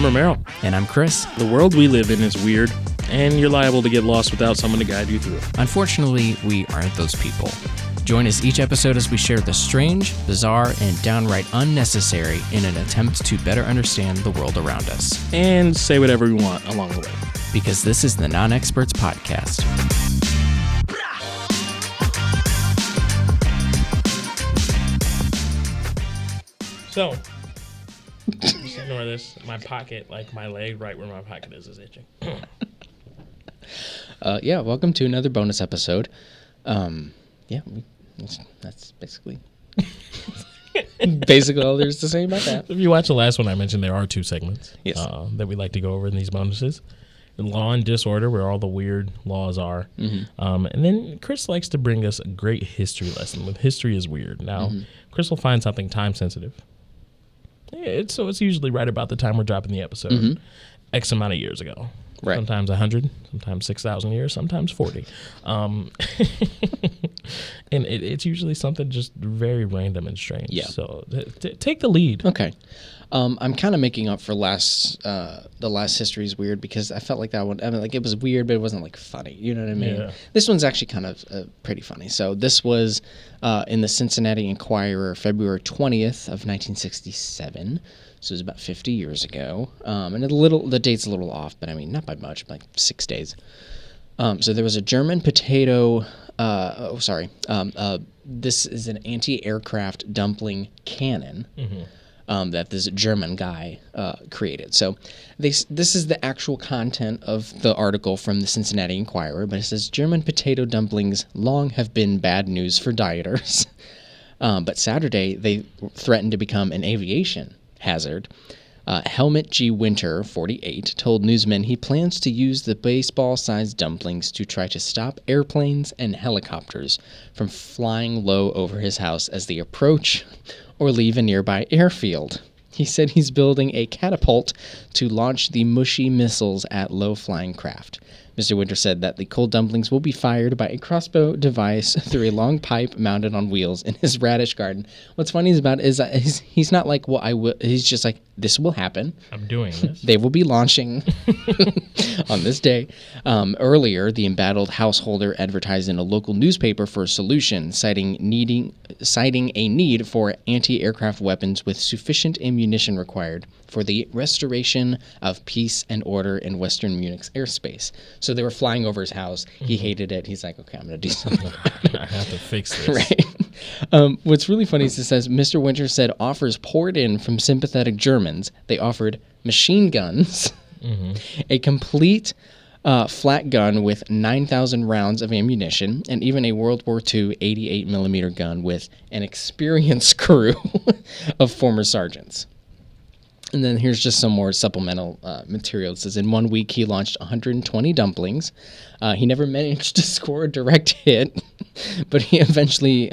Romero. And I'm Chris. The world we live in is weird, and you're liable to get lost without someone to guide you through it. Unfortunately, we aren't those people. Join us each episode as we share the strange, bizarre, and downright unnecessary in an attempt to better understand the world around us. And say whatever we want along the way. Because this is the Non-Experts Podcast. So, just ignore this. My pocket, like my leg, right where my pocket is itching. Welcome to another bonus episode. That's basically all there's to say about that. If you watch the last one I mentioned, there are two segments that we like to go over in these bonuses. Law and Disorder, where all the weird laws are. Mm-hmm. And then Chris likes to bring us a great history lesson with History is Weird. Now, Chris will find something time-sensitive. It's usually right about the time we're dropping the episode, X amount of years ago. Right. Sometimes 100, sometimes 6,000 years, sometimes 40. And it's usually something just very random and strange. Yeah. So take the lead. Okay. I'm kind of making up for the last History is Weird because I felt like that one, it was weird, but it wasn't like funny. You know what I mean? Yeah. This one's actually kind of pretty funny. So this was in the Cincinnati Enquirer, February 20th of 1967. So it was about 50 years ago. And the date's a little off, but I mean, not by much, like 6 days. So there was a German potato, this is an anti-aircraft dumpling cannon that this German guy created. So this is the actual content of the article from the Cincinnati Enquirer, but it says, German potato dumplings long have been bad news for dieters. But Saturday, they threatened to become an aviation hazard. Helmut G. Winter, 48, told newsmen he plans to use the baseball-sized dumplings to try to stop airplanes and helicopters from flying low over his house as they approach or leave a nearby airfield. He said he's building a catapult to launch the mushy missiles at low-flying craft. Mr. Winter said that the cold dumplings will be fired by a crossbow device through a long pipe mounted on wheels in his radish garden. What's funny about it is that he's not like, well, I will. He's just like, this will happen. I'm doing this. They will be launching on this day. Earlier, the embattled householder advertised in a local newspaper for a solution, citing a need for anti-aircraft weapons with sufficient ammunition required for the restoration of peace and order in Western Munich's airspace. So they were flying over his house. He hated it. He's like, okay, I'm going to do something. I have to fix this. Right. What's really funny is it says, Mr. Winter said offers poured in from sympathetic Germans. They offered machine guns, a complete flat gun with 9,000 rounds of ammunition, and even a World War II 88mm gun with an experienced crew of former sergeants. And then here's just some more supplemental material. It says, in 1 week, he launched 120 dumplings. He never managed to score a direct hit, but eventually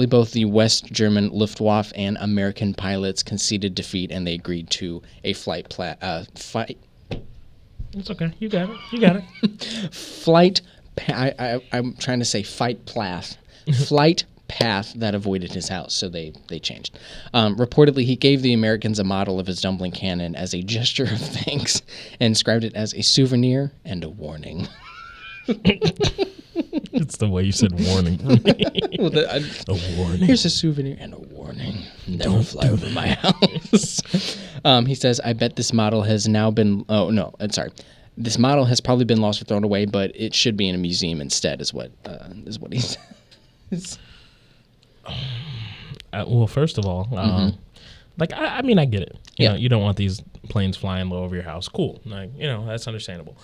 both the West German Luftwaffe and American pilots conceded defeat, and they agreed to a fight. It's okay. You got it. I'm trying to say fight path that avoided his house, so they changed. Reportedly, he gave the Americans a model of his dumpling cannon as a gesture of thanks and described it as a souvenir and a warning. It's the way you said warning for me. A warning. Here's a souvenir and a warning. Don't fly over my house. He says, I bet this model has now been... This model has probably been lost or thrown away, but it should be in a museum instead, is what he says. Well, first of all, I get it. You know, you don't want these planes flying low over your house. Cool. That's understandable.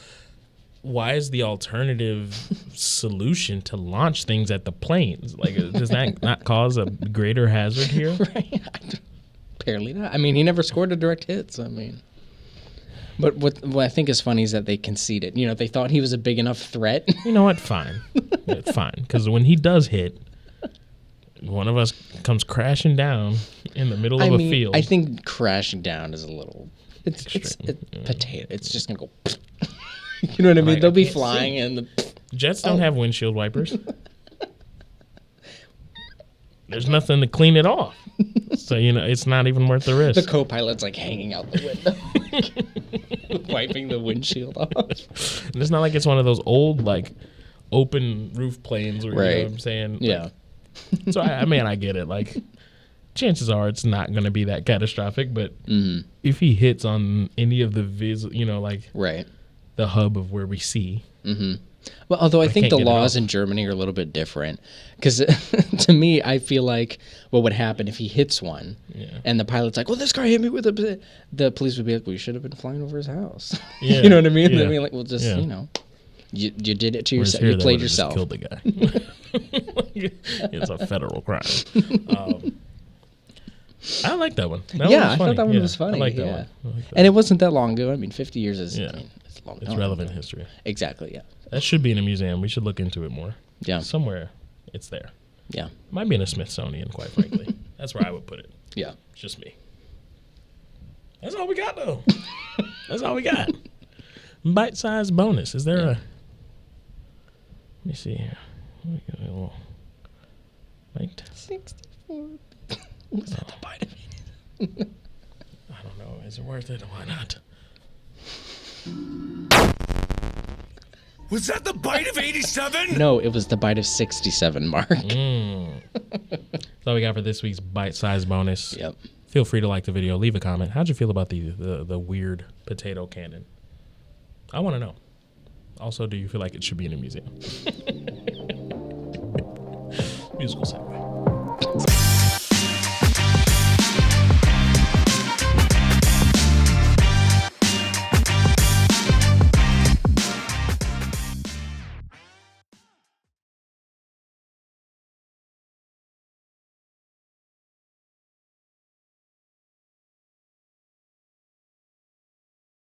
Why is the alternative solution to launch things at the planes? Does that not cause a greater hazard here? Right. Apparently not. I mean, he never scored a direct hit, so But what I think is funny is that they conceded. You know, they thought he was a big enough threat. You know what? Fine. Fine. Because when he does hit, one of us comes crashing down in the middle of a field. I think crashing down is a little... It's potato. It's just going to go... You know what I mean? They'll be flying and the... Jets don't have windshield wipers. There's nothing to clean it off. So, it's not even worth the risk. The co-pilot's like hanging out the window, wiping the windshield off. And it's not like it's one of those old, like, open roof planes where, you know what I'm saying? Yeah. Like, so, I get it. Like, chances are it's not going to be that catastrophic, but if he hits on any of the the hub of where we see. Well, although I think the laws in Germany are a little bit different, because to me, I feel like what would happen if he hits one, and the pilot's like, "Well, this car hit me with the police would be like, "Well, you should have been flying over his house." Yeah. You know what I mean? Yeah. They'd be like, "Well, just you did it to yourself. Here, You played yourself." Killed the guy. It's a federal crime. I like that one. I thought that one was funny. I like that one. And it wasn't that long ago. I mean, 50 years is it's a long time. It's relevant history. Exactly. Yeah. That should be in a museum. We should look into it more. Yeah. Somewhere it's there. Yeah. Might be in a Smithsonian, quite frankly. That's where I would put it. Yeah. It's just me. That's all we got, though. That's all we got. Bite-sized bonus. Is there a... Let me see here. Wait. 64. Was that the bite of it? I don't know. Is it worth it? Why not? Was that the bite of 87? No, it was the bite of 67, Mark. That's all we got for this week's bite-sized bonus. Yep. Feel free to like the video. Leave a comment. How'd you feel about the weird potato cannon? I want to know. Also, do you feel like it should be in a museum? Musical segue.